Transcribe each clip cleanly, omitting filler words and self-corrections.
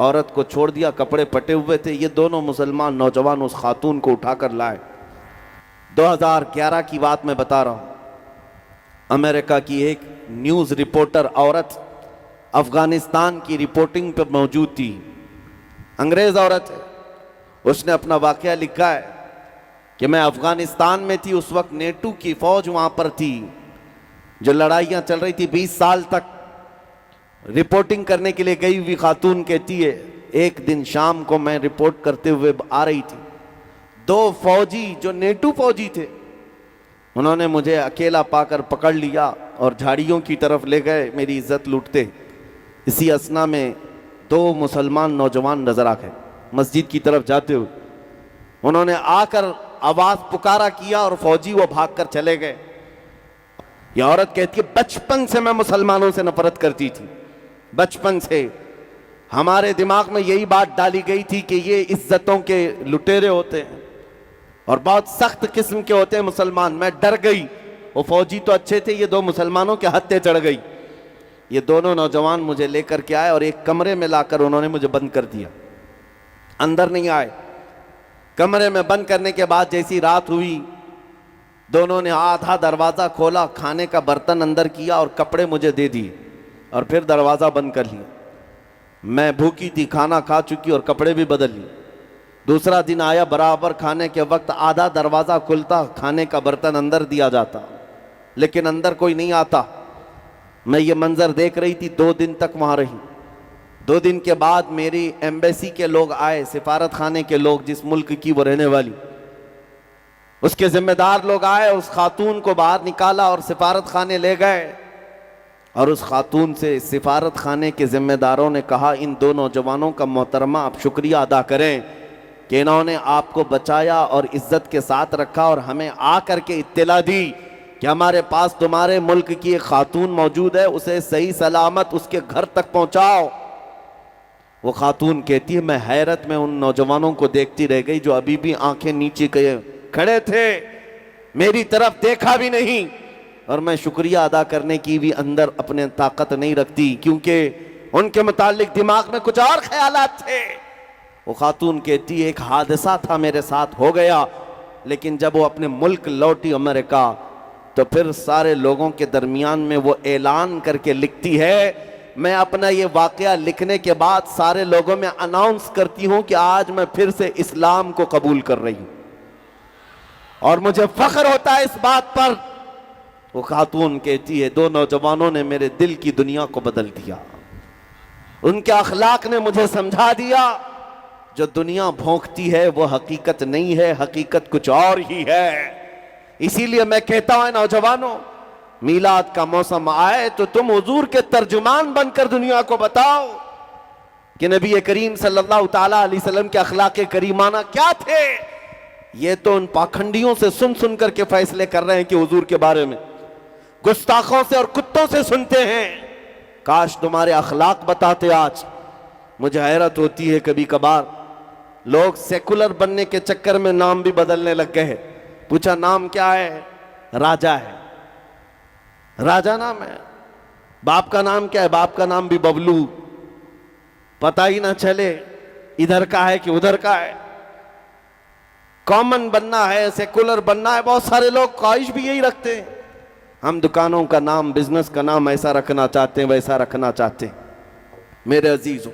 औरत को छोड़ दिया, कपड़े फटे हुए थे। ये दोनों मुसलमान नौजवान उस खातून को उठाकर लाए। 2011 की बात मैं बता रहा हूं। अमेरिका की एक न्यूज़ रिपोर्टर औरत अफगानिस्तान की रिपोर्टिंग पर मौजूद थी। अंग्रेज औरत है। उसने अपना वाकया लिखा है कि मैं अफगानिस्तान में थी, उस वक्त नेटो की फौज वहां पर थी, जो लड़ाइयां चल रही थी 20 साल तक। रिपोर्टिंग करने के लिए गई हुई खातून कहती है, एक दिन शाम को मैं रिपोर्ट करते हुए आ रही थी, दो फौजी जो नेटो फौजी थे, उन्होंने मुझे अकेला पाकर पकड़ लिया और झाड़ियों की तरफ ले गए, मेरी इज्जत लूटते। इसी असना में दो मुसलमान नौजवान नजर आ गए मस्जिद की तरफ जाते हुए। उन्होंने आकर आवाज पुकारा किया और फौजी वो भागकर चले गए। यह औरत कहती है, बचपन से मैं मुसलमानों से नफरत करती थी। बचपन से हमारे दिमाग में यही बात डाली गई थी कि ये इज्जतों के लुटेरे होते हैं और बहुत सख्त किस्म के होते हैं मुसलमान। मैं डर गई। वो फौजी तो अच्छे थे, ये दो मुसलमानों के हत्थे चढ़ गई। ये दोनों नौजवान मुझे लेकर के आए और एक कमरे में लाकर उन्होंने मुझे बंद कर दिया। अंदर नहीं आए। कमरे में बंद करने के बाद जैसी रात हुई, दोनों ने आधा दरवाजा खोला, खाने का बर्तन अंदर किया और कपड़े मुझे दे दिए और फिर दरवाजा बंद कर लिया। मैं भूखी थी, खाना खा चुकी और कपड़े भी बदल लिए। दूसरा दिन आया, बराबर खाने के वक्त आधा दरवाजा खुलता, खाने का बर्तन अंदर दिया जाता, लेकिन अंदर कोई नहीं आता। मैं ये मंजर देख रही थी। 2 दिन तक वहां रही। 2 दिन के बाद मेरी एम्बेसी के लोग आए, सिफारत खाने के लोग, जिस मुल्क की वो रहने वाली, उसके जिम्मेदार लोग आए। उस खातून को बाहर निकाला और सिफारत खाने ले गए। और उस खातून से सिफारत खाने के जिम्मेदारों ने कहा, इन दो नौजवानों का मोहतरमा आप शुक्रिया अदा करें कि इन्होंने आपको बचाया और इज्जत के साथ रखा और हमें आकर के इत्तला दी कि हमारे पास तुम्हारे मुल्क की एक खातून मौजूद है, उसे सही सलामत उसके घर तक पहुंचाओ। वो खातून कहती है, मैं हैरत में उन नौजवानों को देखती रह गई जो अभी भी आंखें नीचे किए खड़े थे, मेरी तरफ देखा भी नहीं। और मैं शुक्रिया अदा करने की भी अंदर अपने ताकत नहीं रखती, क्योंकि उनके मुतालिक दिमाग में कुछ और ख्यालात थे। वो खातून कहती है, एक हादसा था मेरे साथ हो गया, लेकिन जब वो अपने मुल्क लौटी अमेरिका, तो फिर सारे लोगों के दरमियान में वो ऐलान करके लिखती है, मैं अपना ये वाकया लिखने के बाद सारे लोगों में अनाउंस करती हूं कि आज मैं फिर से इस्लाम को कबूल कर रही हूं और मुझे फख्र होता है इस बात पर। वो खातून कहती है, दो नौजवानों ने मेरे दिल की दुनिया को बदल दिया। उनके अखलाक ने मुझे समझा दिया, जो दुनिया भोंकती है वो हकीकत नहीं है, हकीकत कुछ और ही है। इसीलिए मैं कहता हूं नौजवानों, मीलाद का मौसम आए तो तुम हुजूर के तर्जुमान बनकर दुनिया को बताओ कि नबी करीम सल्लल्लाहु ताला अलैहि वसल्लम के अखलाक करीमाना क्या थे। ये तो उन पाखंडियों से सुन सुन करके फैसले कर रहे हैं कि हुजूर के बारे में, गुस्ताखों से और कुत्तों से सुनते हैं। काश तुम्हारे अखलाक बताते। आज मुझे हैरत होती है, कभी कभार लोग सेकुलर बनने के चक्कर में नाम भी बदलने लग गए हैं। पूछा नाम क्या है? राजा है। राजा नाम है। बाप का नाम क्या है? बाप का नाम भी बबलू। पता ही ना चले इधर का है कि उधर का है। कॉमन बनना है, सेकुलर बनना है। बहुत सारे लोग ख्वाहिश भी यही रखते हैं। हम दुकानों का नाम, बिजनेस का नाम ऐसा रखना चाहते हैं, वैसा रखना चाहते हैं। मेरे अजीजों,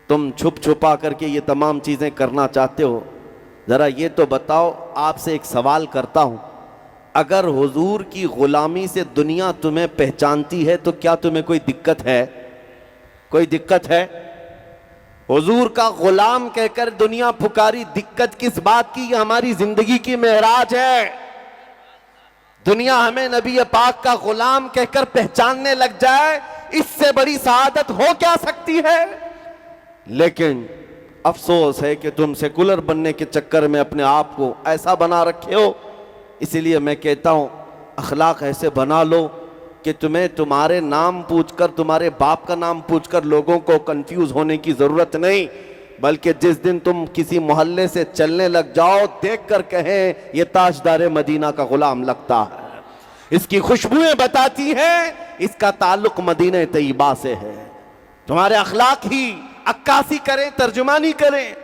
तुम छुप छुपा करके ये तमाम चीजें करना चाहते हो। जरा ये तो बताओ, आपसे एक सवाल करता हूं, अगर हुजूर की गुलामी से दुनिया तुम्हें पहचानती है तो क्या तुम्हें कोई दिक्कत है? कोई दिक्कत है? हुजूर का गुलाम कहकर दुनिया पुकारी, दिक्कत किस बात की? ये हमारी जिंदगी की मेराज है। दुनिया हमें नबी पाक का गुलाम कहकर पहचानने लग जाए, इससे बड़ी सआदत हो क्या सकती है? लेकिन अफसोस है कि तुम सेकुलर बनने के चक्कर में अपने आप को ऐसा बना रखे हो। इसीलिए मैं कहता हूं, अखलाक ऐसे बना लो कि तुम्हें तुम्हारे नाम पूछकर, तुम्हारे बाप का नाम पूछकर लोगों को कंफ्यूज होने की जरूरत नहीं, बल्कि जिस दिन तुम किसी मोहल्ले से चलने लग जाओ, देखकर कहें ये ताजदार मदीना का गुलाम लगता है, इसकी खुशबुएं बताती हैं इसका ताल्लुक मदीने तैयबा से है। तुम्हारे अखलाक ही अक्कासी करें, तर्जुमानी करें।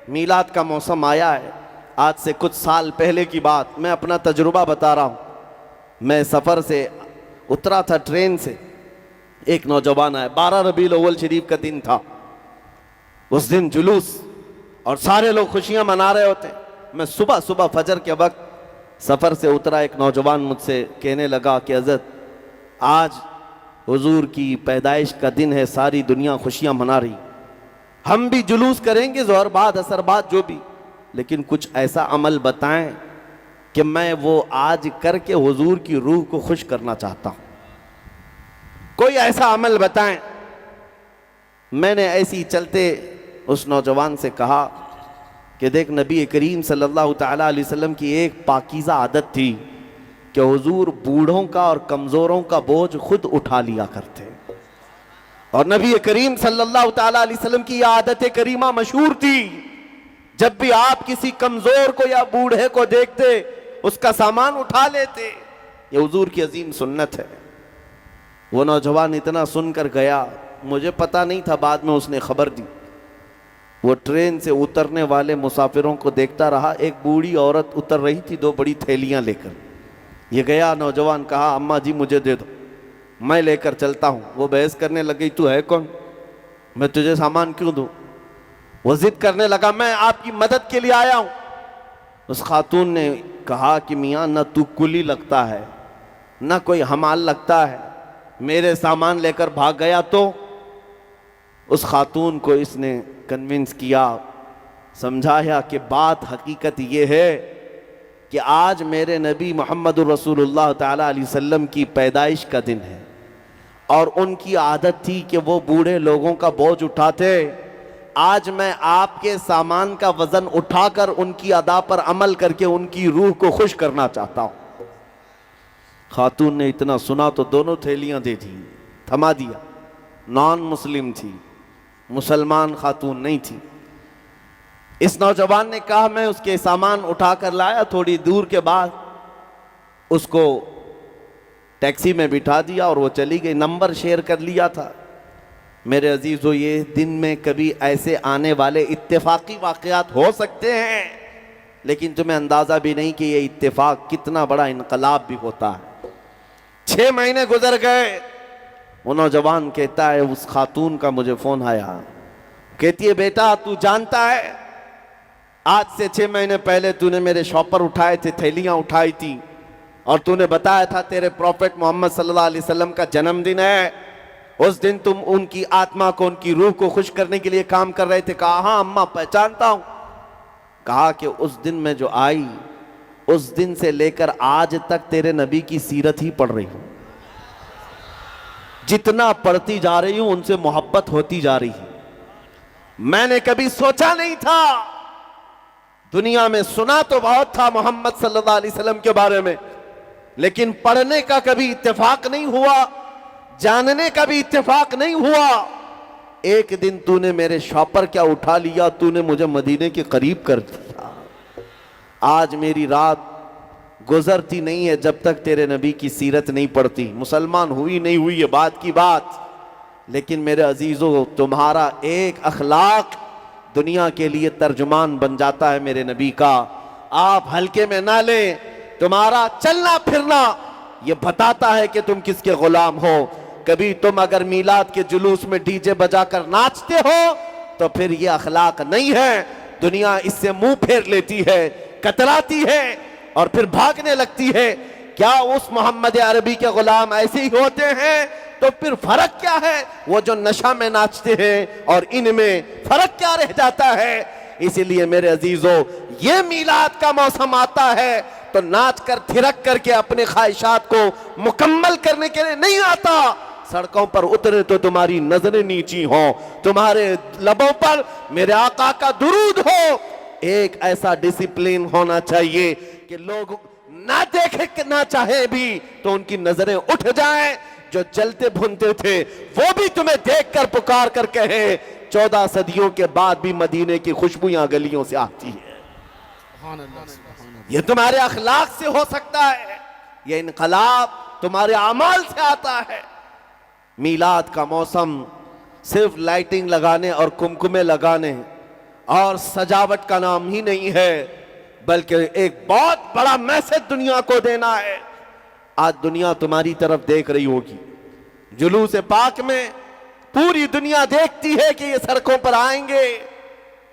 मीलाद का मौसम आया है। आज से कुछ साल पहले की बात, मैं अपना तजुर्बा बता रहा हूं। मैं सफ़र से उतरा था ट्रेन से, एक नौजवान आया। 12 रबीउल अव्वल शरीफ का दिन था। उस दिन जुलूस और सारे लोग खुशियां मना रहे होते। मैं सुबह सुबह फजर के वक्त सफ़र से उतरा। एक नौजवान मुझसे कहने लगा कि हज़रत, आज हुजूर की पैदाइश का दिन है, सारी दुनिया खुशियां मना रही, हम भी जुलूस करेंगे ज़ोहर बाद असर बाद जो भी, लेकिन कुछ ऐसा अमल बताएं कि मैं वो आज करके हुजूर की रूह को खुश करना चाहता हूं। कोई ऐसा अमल बताएं। मैंने ऐसी चलते उस नौजवान से कहा कि देख, नबी करीम सल्लल्लाहु ताला अलैहि वसल्लम की एक पाकीज़ा आदत थी कि हुजूर बूढ़ों का और कमज़ोरों का बोझ खुद उठा लिया करते। और नबी करीम सल्लल्लाहु ताला अलैहि वसल्लम की यह आदत करीमा मशहूर थी, जब भी आप किसी कमज़ोर को या बूढ़े को देखते उसका सामान उठा लेते। ये हुजूर की अजीम सुन्नत है। वो नौजवान इतना सुनकर गया, मुझे पता नहीं था, बाद में उसने खबर दी। वो ट्रेन से उतरने वाले मुसाफिरों को देखता रहा। एक बूढ़ी औरत उतर रही थी 2 बड़ी थैलियां लेकर। ये गया, नौजवान कहा, अम्मा जी मुझे दे दो, मैं लेकर चलता हूँ। वो बहस करने लगी, तू है कौन, मैं तुझे सामान क्यों दूँ। वो जिद करने लगा, मैं आपकी मदद के लिए आया हूँ। उस खातून ने कहा कि मियाँ, ना तू कुली लगता है ना कोई हमाल लगता है, मेरे सामान लेकर भाग गया। तो उस खातून को इसने कन्विंस किया, समझाया कि बात हकीकत ये है कि आज मेरे नबी मोहम्मद रसूलुल्लाह ताला अलैहि वसल्लम की पैदाइश का दिन है और उनकी आदत थी कि वो बूढ़े लोगों का बोझ उठाते। आज मैं आपके सामान का वजन उठाकर उनकी अदा पर अमल करके उनकी रूह को खुश करना चाहता हूं। खातून ने इतना सुना तो दोनों थैलियां दे दी, थमा दिया। नॉन मुस्लिम थी, मुसलमान खातून नहीं थी। इस नौजवान ने कहा, मैं उसके सामान उठाकर लाया। थोड़ी दूर के बाद उसको टैक्सी में बिठा दिया और वो चली गई। नंबर शेयर कर लिया था। मेरे अजीजों, ये दिन में कभी ऐसे आने वाले इत्तेफाकी वाक़यात हो सकते हैं, लेकिन तुम्हें अंदाज़ा भी नहीं कि ये इत्तेफाक कितना बड़ा इनकलाब भी होता है। 6 महीने गुजर गए। वो नौजवान कहता है, उस खातून का मुझे फ़ोन आया, कहती है, बेटा तू जानता है आज से 6 महीने पहले तूने मेरे शॉपर उठाए थे, थैलियाँ उठाई थी और तूने बताया था तेरे प्रॉफेट मोहम्मद सल्लल्लाहु अलैहि वसल्लम का जन्मदिन है। उस दिन तुम उनकी आत्मा को, उनकी रूह को खुश करने के लिए काम कर रहे थे। कहा, हाँ अम्मा पहचानता हूं। कहा कि उस दिन मैं जो आई, उस दिन से लेकर आज तक तेरे नबी की सीरत ही पढ़ रही हूं। जितना पढ़ती जा रही हूं उनसे मोहब्बत होती जा रही है। मैंने कभी सोचा नहीं था, दुनिया में सुना तो बहुत था मोहम्मद सल्लल्लाहु अलैहि वसल्लम के बारे में, लेकिन पढ़ने का कभी इत्तेफाक नहीं हुआ, जानने का भी इत्तेफाक नहीं हुआ। एक दिन तूने मेरे शॉपर क्या उठा लिया, तूने मुझे मदीने के करीब कर दिया। आज मेरी रात गुजरती नहीं है जब तक तेरे नबी की सीरत नहीं पढ़ती। मुसलमान हुई नहीं हुई ये बात की बात, लेकिन मेरे अजीजों, तुम्हारा एक अखलाक दुनिया के लिए तर्जुमान बन जाता है मेरे नबी का। आप हल्के में ना लें। तुम्हारा चलना फिरना ये बताता है कि तुम किसके गुलाम हो। कभी तुम अगर मीलाद के जुलूस में डीजे बजाकर नाचते हो तो फिर ये अखलाक नहीं है। दुनिया इससे मुंह फेर लेती है, कतराती है और फिर भागने लगती है। क्या उस मोहम्मद अरबी के गुलाम ऐसे ही होते हैं? तो फिर फर्क क्या है? वो जो नशा में नाचते हैं और इनमें फर्क क्या रह जाता है? इसीलिए मेरे अजीजों, ये मीलाद का मौसम आता है तो नाच कर थिरक करके अपने ख्वाहिशात को मुकम्मल करने के लिए नहीं आता। सड़कों पर उतरे तो तुम्हारी नजरें नीची हो, तुम्हारे लबों पर मेरे आका का दुरूद हो। एक ऐसा डिसिप्लिन होना चाहिए कि लोग ना देखे कि ना चाहे भी तो उनकी नजरें उठ जाएं। जो चलते भुनते थे वो भी तुम्हें देखकर पुकार कर कहे, 14 सदियों के बाद भी मदीने की खुशबू यहां गलियों से आती है। ये तुम्हारे अखलाक से हो सकता है, ये इनकलाब तुम्हारे अमाल से आता है। मीलाद का मौसम सिर्फ लाइटिंग लगाने और कुमकुमे लगाने और सजावट का नाम ही नहीं है, बल्कि एक बहुत बड़ा मैसेज दुनिया को देना है। आज दुनिया तुम्हारी तरफ देख रही होगी। जुलूस पाक में पूरी दुनिया देखती है कि ये सड़कों पर आएंगे,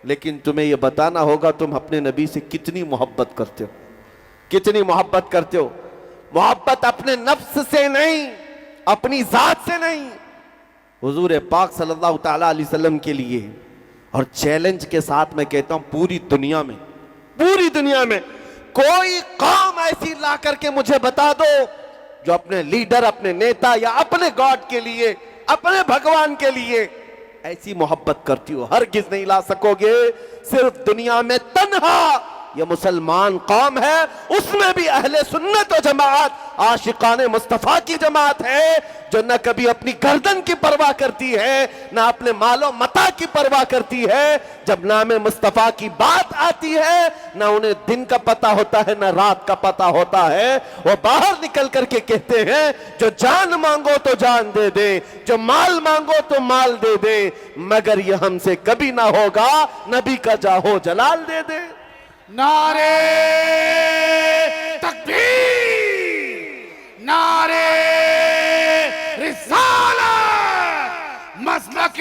लेकिन तुम्हें ये बताना होगा तुम अपने नबी से कितनी मोहब्बत करते हो, कितनी मोहब्बत करते हो। मोहब्बत अपने नफ्स से नहीं, अपनी जात से नहीं, हुजूर पाक सल्लल्लाहु ताला अलैहि वसल्लम के लिए। और चैलेंज के साथ मैं कहता हूं पूरी दुनिया में कोई कौम ऐसी ला करके मुझे बता दो जो अपने लीडर, अपने नेता या अपने गॉड के लिए, अपने भगवान के लिए ऐसी मोहब्बत करती हो। हरगिज नहीं ला सकोगे। सिर्फ दुनिया में तन्हा ये मुसलमान कौम है, उसमें भी अहले सुन्नत व जमात आशिकाने मुस्तफा की जमात है, जो न कभी अपनी गर्दन की परवाह करती है, न अपने मालो मता की परवाह करती है। जब नाम मुस्तफा की बात आती है, न उन्हें दिन का पता होता है, न रात का पता होता है। वो बाहर निकल करके कहते हैं, जो जान मांगो तो जान दे दे, जो माल मांगो तो माल दे दे, मगर ये हमसे कभी ना होगा नबी का जाहो जलाल दे दे। नारे तकबीर, नारे रिसालत, मसलक